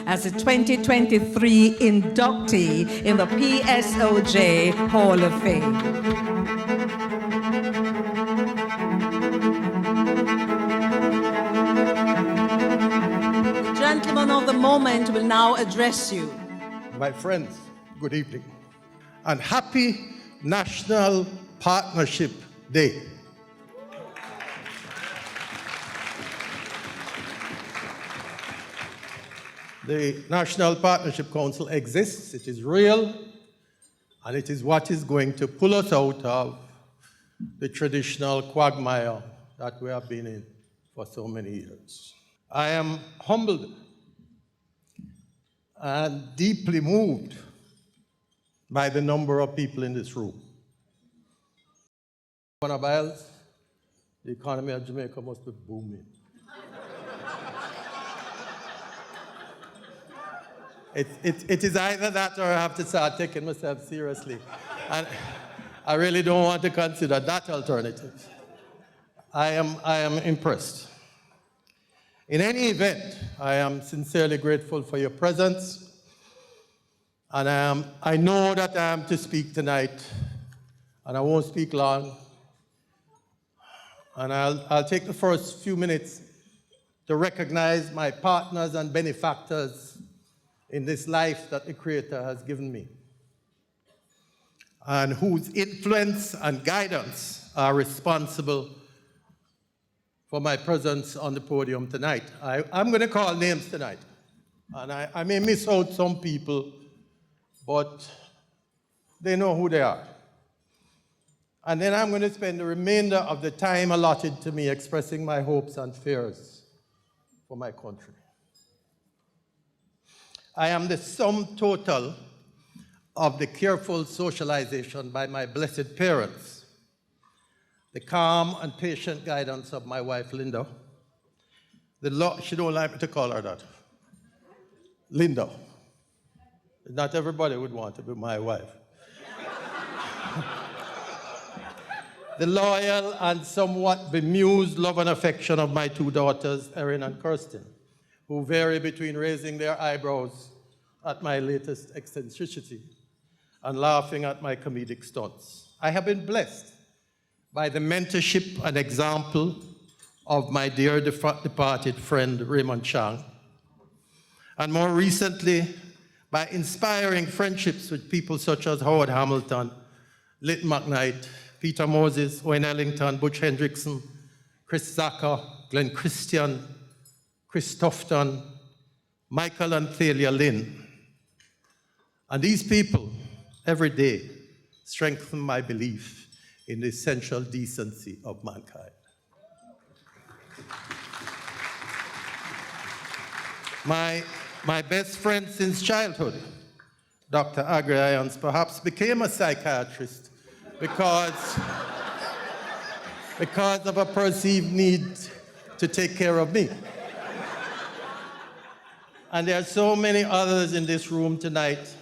as a 2023 inductee in the PSOJ Hall of Fame. The gentleman of the moment will now address you. My friends, good evening, and happy National Partnership Day. The National Partnership Council exists, it is real, and it is what is going to pull us out of the traditional quagmire that we have been in for so many years. I am humbled and deeply moved by the number of people in this room. The economy of Jamaica must be booming. It is either that or I have to start taking myself seriously. And I really don't want to consider that alternative. I am impressed. In any event, I am sincerely grateful for your presence. And I know that I am to speak tonight, and I won't speak long. And I'll take the first few minutes to recognize my partners and benefactors in this life that the Creator has given me, and whose influence and guidance are responsible for my presence on the podium tonight. I'm going to call names tonight, and I may miss out some people, but they know who they are. And then I'm going to spend the remainder of the time allotted to me expressing my hopes and fears for my country. I am the sum total of the careful socialization by my blessed parents, the calm and patient guidance of my wife, Linda. She don't like me to call her that. Linda. Not everybody would want to be my wife. The loyal and somewhat bemused love and affection of my two daughters, Erin and Kirsten, who vary between raising their eyebrows at my latest eccentricity and laughing at my comedic stunts. I have been blessed by the mentorship and example of my dear departed friend, Raymond Chang, and more recently, by inspiring friendships with people such as Howard Hamilton, Lytton McKnight, Peter Moses, Owen Ellington, Butch Hendrickson, Chris Zaka, Glenn Christian, Chris Tufton, Michael and Thalia Lynn. And these people, every day, strengthen my belief in the essential decency of mankind. My best friend since childhood, Dr. Agri Irons, perhaps became a psychiatrist because of a perceived need to take care of me. And there are so many others in this room tonight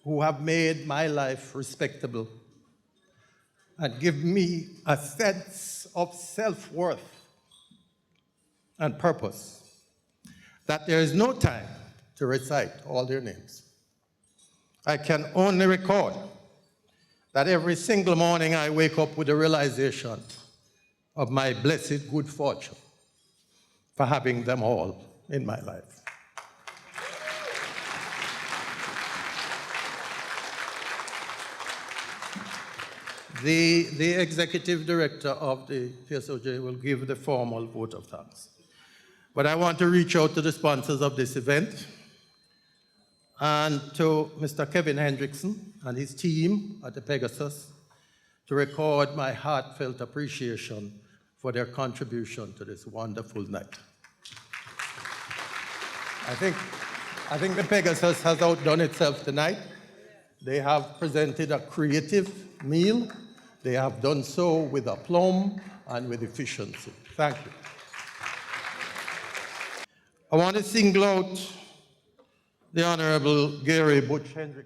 who have made my life respectable and give me a sense of self-worth and purpose that there is no time to recite all their names. I can only record that every single morning I wake up with the realization of my blessed good fortune for having them all in my life. The executive director of the PSOJ will give the formal vote of thanks. But I want to reach out to the sponsors of this event and to Mr. Kevin Hendrickson and his team at the Pegasus to record my heartfelt appreciation for their contribution to this wonderful night. I think the Pegasus has outdone itself tonight. They have presented a creative meal. They have done so with aplomb and with efficiency. Thank you. I want to single out the Honorable Gary Butch Hendrickson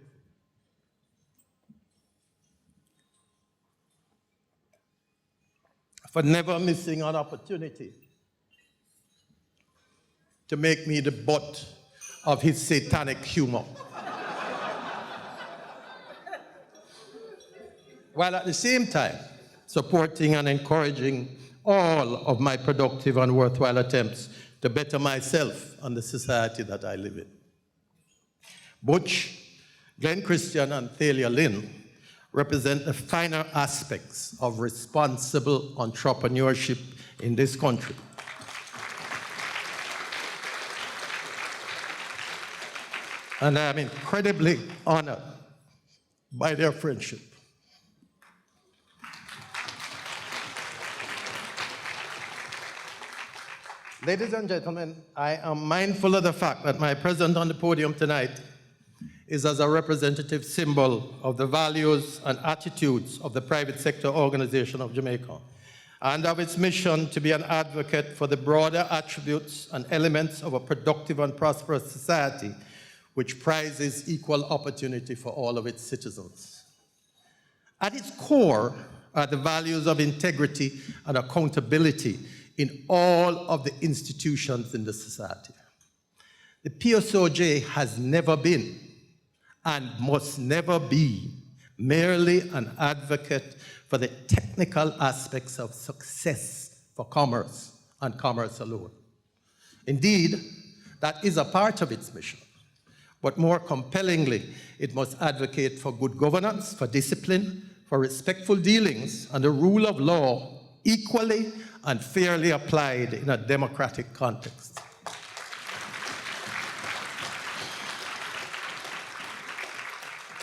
for never missing an opportunity to make me the butt of his satanic humor. While at the same time supporting and encouraging all of my productive and worthwhile attempts to better myself and the society that I live in. Butch, Glenn Christian, and Thalia Lynn represent the finer aspects of responsible entrepreneurship in this country. And I am incredibly honored by their friendship. Ladies and gentlemen, I am mindful of the fact that my presence on the podium tonight is as a representative symbol of the values and attitudes of the private sector organization of Jamaica and of its mission to be an advocate for the broader attributes and elements of a productive and prosperous society which prizes equal opportunity for all of its citizens. At its core are the values of integrity and accountability in all of the institutions in the society. The PSOJ has never been and must never be merely an advocate for the technical aspects of success for commerce and commerce alone. Indeed, that is a part of its mission. But more compellingly, it must advocate for good governance, for discipline, for respectful dealings, and the rule of law equally and fairly applied in a democratic context.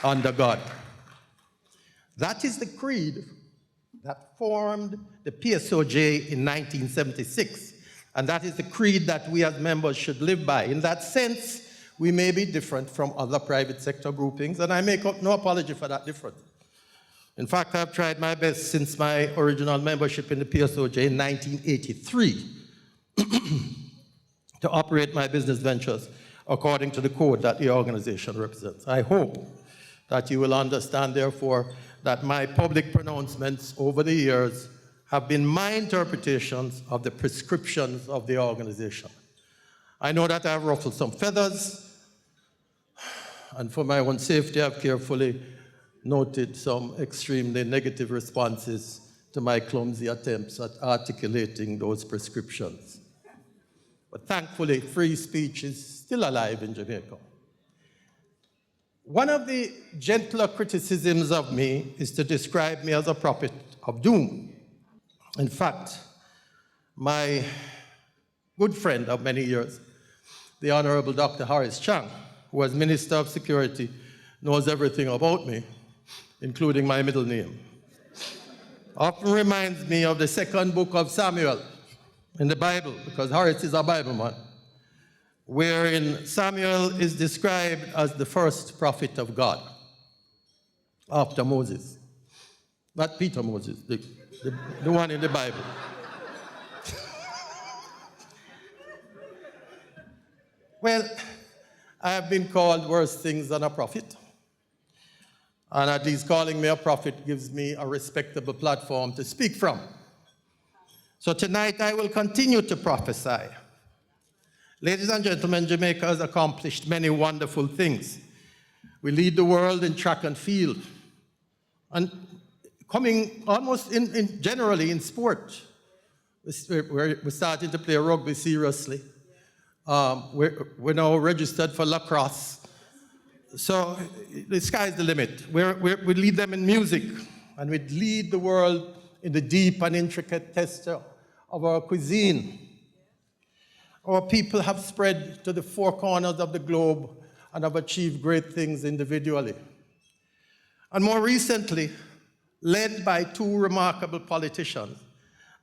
Under God. That is the creed that formed the PSOJ in 1976, and that is the creed that we as members should live by. In that sense, we may be different from other private sector groupings, and I make no apology for that difference. In fact, I've tried my best since my original membership in the PSOJ in 1983 to operate my business ventures according to the code that the organization represents. I hope that you will understand, therefore, that my public pronouncements over the years have been my interpretations of the prescriptions of the organization. I know that I've ruffled some feathers, and for my own safety, I've carefully noted some extremely negative responses to my clumsy attempts at articulating those prescriptions. But thankfully, free speech is still alive in Jamaica. One of the gentler criticisms of me is to describe me as a prophet of doom. In fact, my good friend of many years, the Honorable Dr. Horace Chang, who was Minister of Security, knows everything about me, including my middle name. Often reminds me of the second book of Samuel in the Bible, because Horace is a Bible man, wherein Samuel is described as the first prophet of God after Moses. Not Peter Moses, the one in the Bible. Well, I have been called worse things than a prophet. And at least calling me a prophet gives me a respectable platform to speak from. So tonight I will continue to prophesy. Ladies and gentlemen, Jamaica has accomplished many wonderful things. We lead the world in track and field. And coming almost generally in sport. We're starting to play rugby seriously. We're now registered for lacrosse. So the sky's the limit. We lead them in music, and we lead the world in the deep and intricate texture of our cuisine. Our people have spread to the four corners of the globe and have achieved great things individually. And more recently, led by two remarkable politicians,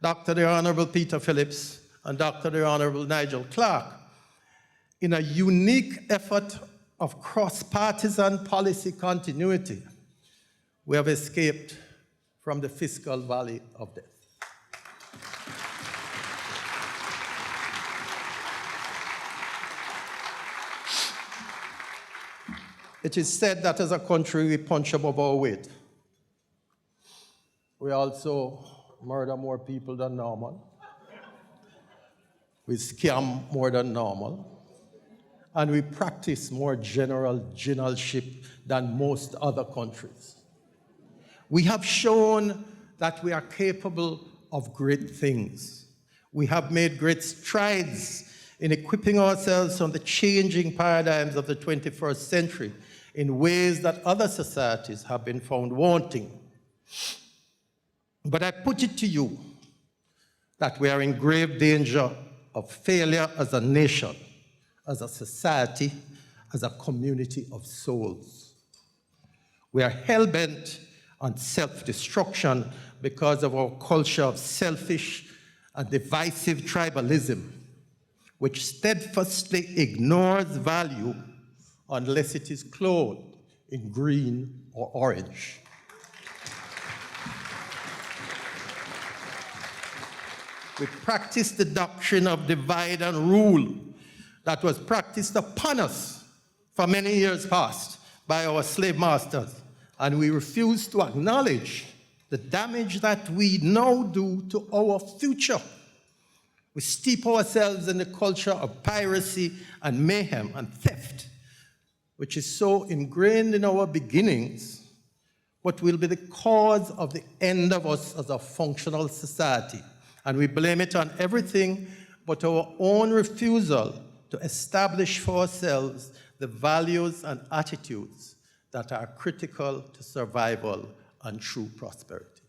Dr. the Honorable Peter Phillips and Dr. the Honorable Nigel Clarke, in a unique effort of cross-partisan policy continuity, we have escaped from the fiscal valley of death. It is said that as a country, we punch above our weight. We also murder more people than normal. We scam more than normal. and we practice more generalship than most other countries. We have shown that we are capable of great things. We have made great strides in equipping ourselves from the changing paradigms of the 21st century in ways that other societies have been found wanting. But I put it to you that we are in grave danger of failure as a nation, as a society, as a community of souls. We are hell-bent on self-destruction because of our culture of selfish and divisive tribalism, which steadfastly ignores value unless it is clothed in green or orange. We practice the doctrine of divide and rule that was practiced upon us for many years past by our slave masters, and we refuse to acknowledge the damage that we now do to our future. We steep ourselves in the culture of piracy and mayhem and theft, which is so ingrained in our beginnings, but will be the cause of the end of us as a functional society. And we blame it on everything but our own refusal to establish for ourselves the values and attitudes that are critical to survival and true prosperity.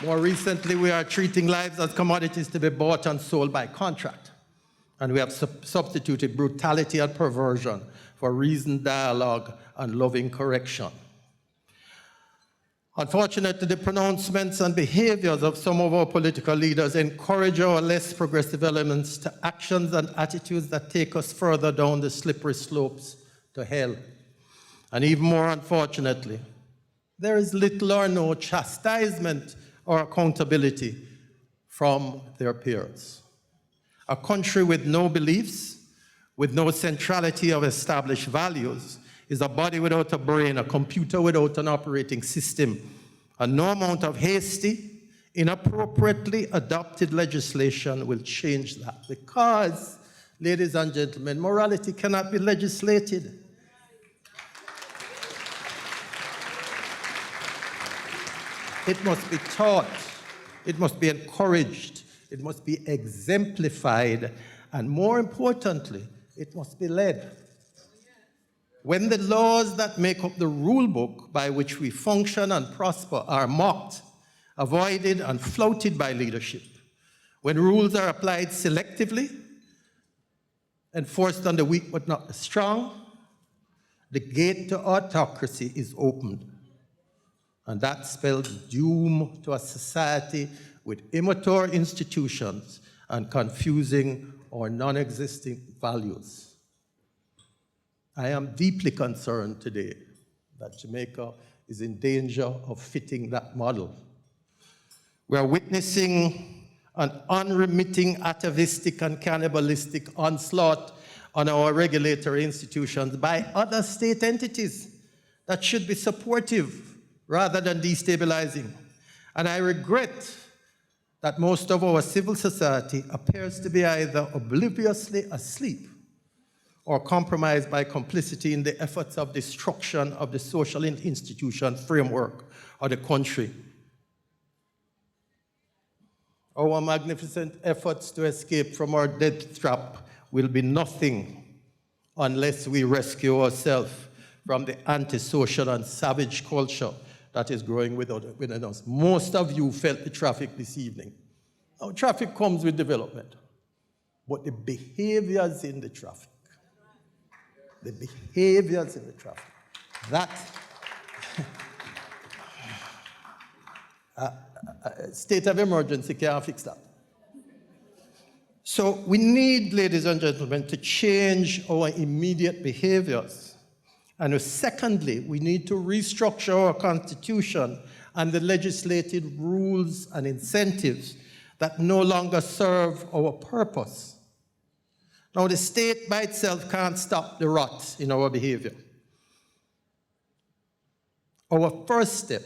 More recently, we are treating lives as commodities to be bought and sold by contract. And we have substituted brutality and perversion for reasoned dialogue and loving correction. Unfortunately, the pronouncements and behaviors of some of our political leaders encourage our less progressive elements to actions and attitudes that take us further down the slippery slopes to hell. And even more unfortunately, there is little or no chastisement or accountability from their peers. A country with no beliefs, with no centrality of established values, is a body without a brain, a computer without an operating system, and no amount of hasty, inappropriately adopted legislation will change that. Because, ladies and gentlemen, morality cannot be legislated. It must be taught, it must be encouraged, it must be exemplified, and more importantly, it must be led. When the laws that make up the rule book by which we function and prosper are mocked, avoided, and flouted by leadership, when rules are applied selectively, enforced on the weak but not the strong, the gate to autocracy is opened. And that spells doom to a society with immature institutions and confusing or non-existing values. I am deeply concerned today that Jamaica is in danger of fitting that model. We are witnessing an unremitting atavistic and cannibalistic onslaught on our regulatory institutions by other state entities that should be supportive rather than destabilizing. And I regret that most of our civil society appears to be either obliviously asleep or compromised by complicity in the efforts of destruction of the social institution framework of the country. Our magnificent efforts to escape from our death trap will be nothing unless we rescue ourselves from the antisocial and savage culture that is growing within us. Most of you felt the traffic this evening. Now, traffic comes with development, but the behaviors in the traffic, that state of emergency can't fix that. So we need, ladies and gentlemen, to change our immediate behaviors. And secondly, we need to restructure our constitution and the legislated rules and incentives that no longer serve our purpose. Now, the state by itself can't stop the rot in our behavior. Our first step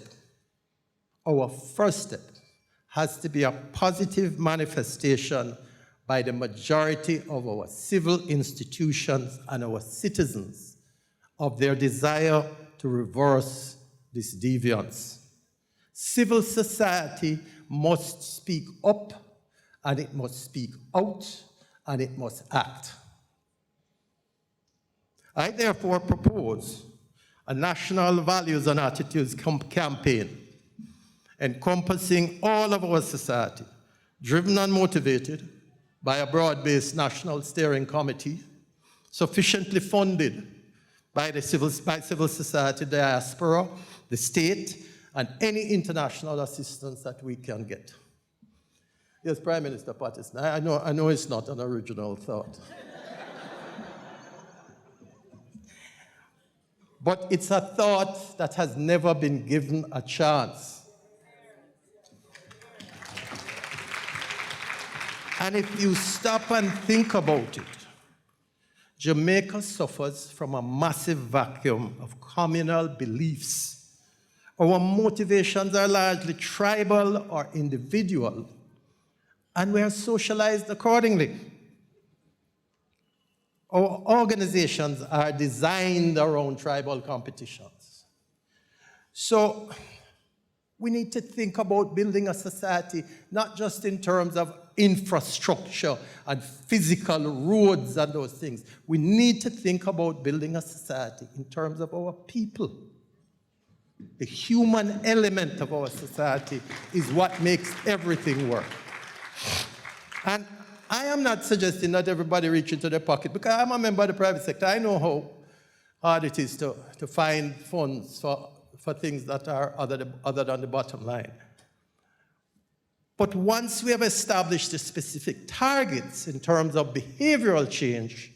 has to be a positive manifestation by the majority of our civil institutions and our citizens of their desire to reverse this deviance. Civil society must speak up, and it must speak out, and it must act. I therefore propose a national values and attitudes campaign encompassing all of our society, driven and motivated by a broad-based national steering committee, sufficiently funded by civil society, diaspora, the state, and any international assistance that we can get. Yes, Prime Minister Patterson, I know it's not an original thought. But it's a thought that has never been given a chance. And if you stop and think about it, Jamaica suffers from a massive vacuum of communal beliefs. Our motivations are largely tribal or individual, and we are socialized accordingly. Our organizations are designed around tribal competitions. So we need to think about building a society, not just in terms of infrastructure and physical roads and those things. We need to think about building a society in terms of our people. The human element of our society is what makes everything work. And I am not suggesting that everybody reach into their pocket, because I'm a member of the private sector. I know how hard it is to find funds for things that are other than the bottom line. But once we have established the specific targets in terms of behavioral change,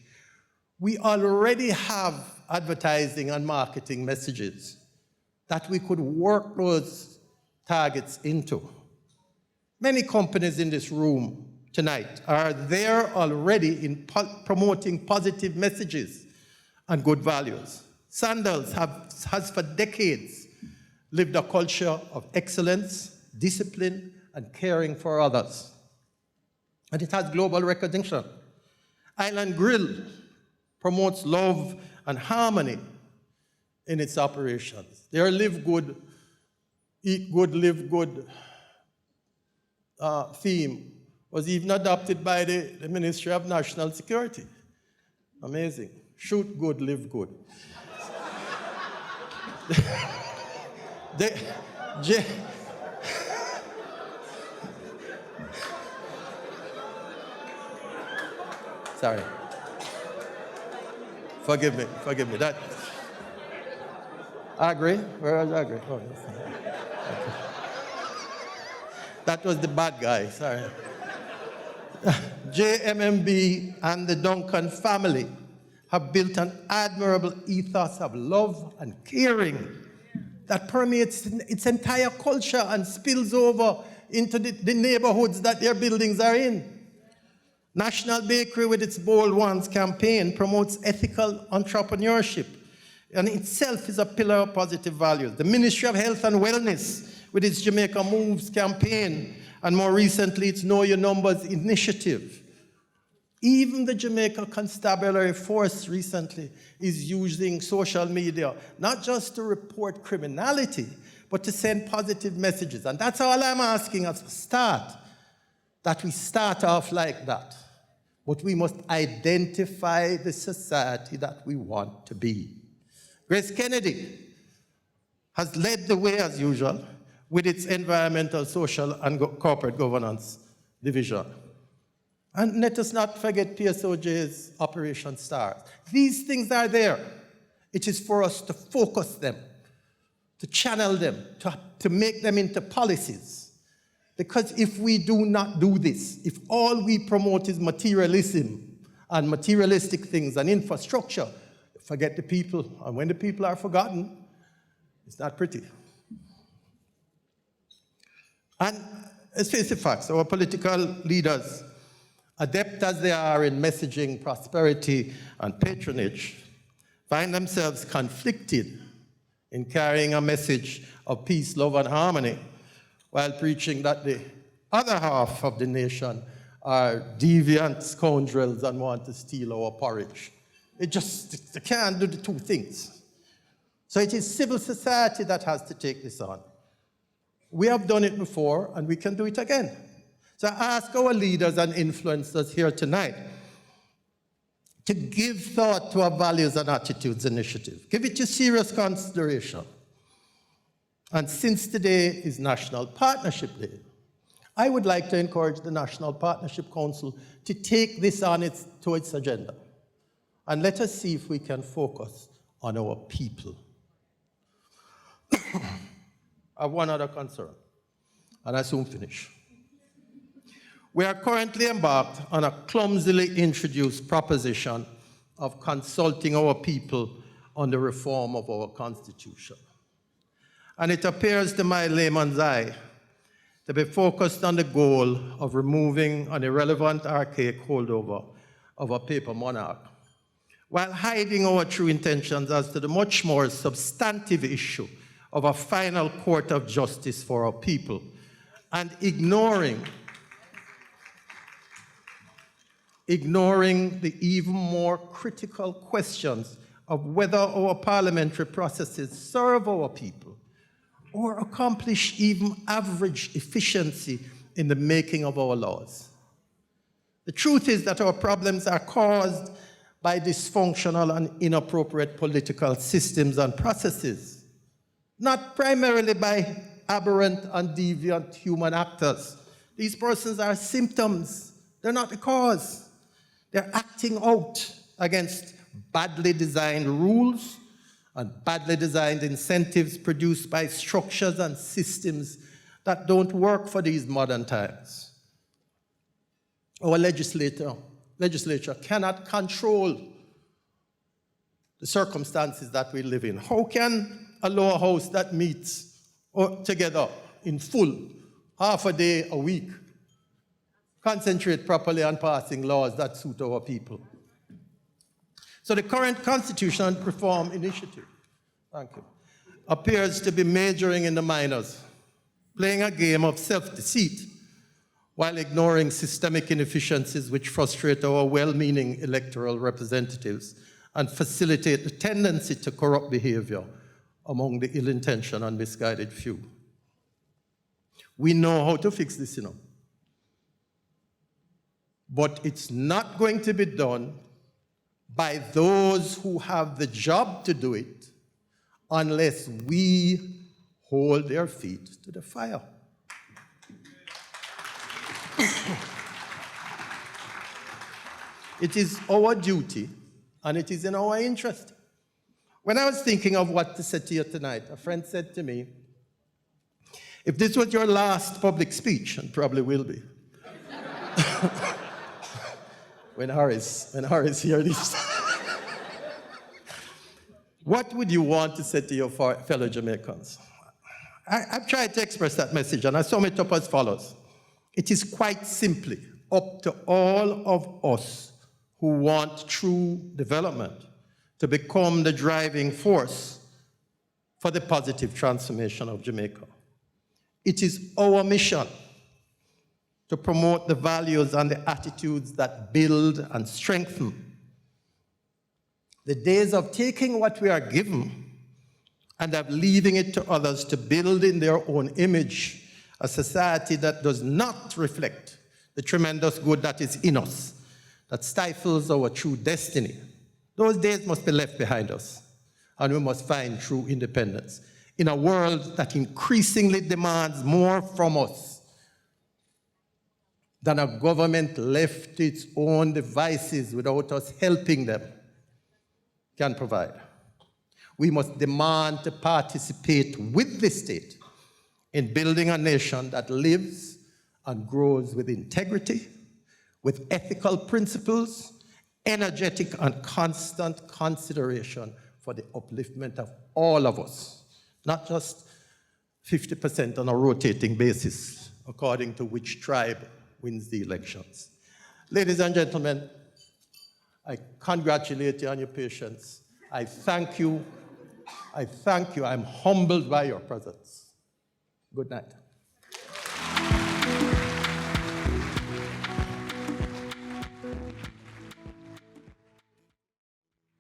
we already have advertising and marketing messages that we could work those targets into. Many companies in this room tonight are there already in promoting positive messages and good values. Sandals has for decades lived a culture of excellence, discipline, and caring for others. And it has global recognition. Island Grill promotes love and harmony in its operations. Their live good, eat good, live good theme was even adopted by the Ministry of National Security. Amazing. Shoot good, live good. Sorry. Forgive me. That. Agri? Where was Agri? Oh, yes. Okay. That was the bad guy, sorry. JMMB and the Duncan family have built an admirable ethos of love and caring that permeates its entire culture and spills over into the neighborhoods that their buildings are in. National Bakery, with its Bold Ones campaign, promotes ethical entrepreneurship, and itself is a pillar of positive values. The Ministry of Health and Wellness, with its Jamaica Moves campaign, and more recently, its Know Your Numbers initiative. Even the Jamaica Constabulary Force recently is using social media, not just to report criminality, but to send positive messages. And that's all I'm asking us to start, that we start off like that. But we must identify the society that we want to be. Grace Kennedy has led the way, as usual, with its environmental, social, and corporate governance division. And let us not forget PSOJ's Operation Stars. These things are there. It is for us to focus them, to channel them, to make them into policies. Because if we do not do this, if all we promote is materialism and materialistic things and infrastructure, forget the people. And when the people are forgotten, it's not pretty. And let's face the facts, our political leaders, adept as they are in messaging prosperity and patronage, find themselves conflicted in carrying a message of peace, love, and harmony, while preaching that the other half of the nation are deviant scoundrels and want to steal our porridge. They can't do the two things. So it is civil society that has to take this on. We have done it before, and we can do it again. So I ask our leaders and influencers here tonight to give thought to our values and attitudes initiative. Give it your serious consideration. And since today is National Partnership Day, I would like to encourage the National Partnership Council to take this on to its agenda. And let us see if we can focus on our people. I have one other concern, and I soon finish. We are currently embarked on a clumsily introduced proposition of consulting our people on the reform of our Constitution. And it appears to my layman's eye to be focused on the goal of removing an irrelevant, archaic holdover of a paper monarch, while hiding our true intentions as to the much more substantive issue of a final court of justice for our people, and ignoring the even more critical questions of whether our parliamentary processes serve our people or accomplish even average efficiency in the making of our laws. The truth is that our problems are caused by dysfunctional and inappropriate political systems and processes, not primarily by aberrant and deviant human actors. These persons are symptoms. They're not the cause. They're acting out against badly designed rules and badly designed incentives produced by structures and systems that don't work for these modern times. Our legislature cannot control the circumstances that we live in. How can a lower house that meets together in full, half a day a week, concentrate properly on passing laws that suit our people? So the current constitutional reform initiative, appears to be majoring in the minors, playing a game of self-deceit while ignoring systemic inefficiencies which frustrate our well-meaning electoral representatives and facilitate the tendency to corrupt behavior among the ill-intentioned and misguided few. We know how to fix this, but it's not going to be done by those who have the job to do it unless we hold their feet to the fire. It is our duty, and it is in our interest. When I was thinking of what to say to you tonight, a friend said to me, if this was your last public speech, and probably will be, when Horace hears this, what would you want to say to your fellow Jamaicans? I've tried to express that message, and I sum it up as follows. It is quite simply up to all of us who want true development to become the driving force for the positive transformation of Jamaica. It is our mission to promote the values and the attitudes that build and strengthen. The days of taking what we are given and of leaving it to others to build in their own image a society that does not reflect the tremendous good that is in us, that stifles our true destiny, those days must be left behind us, and we must find true independence in a world that increasingly demands more from us than a government left to its own devices without us helping them can provide. We must demand to participate with the state in building a nation that lives and grows with integrity, with ethical principles, energetic and constant consideration for the upliftment of all of us, not just 50% on a rotating basis, according to which tribe wins the elections. Ladies and gentlemen, I congratulate you on your patience. I thank you. I'm humbled by your presence. Good night.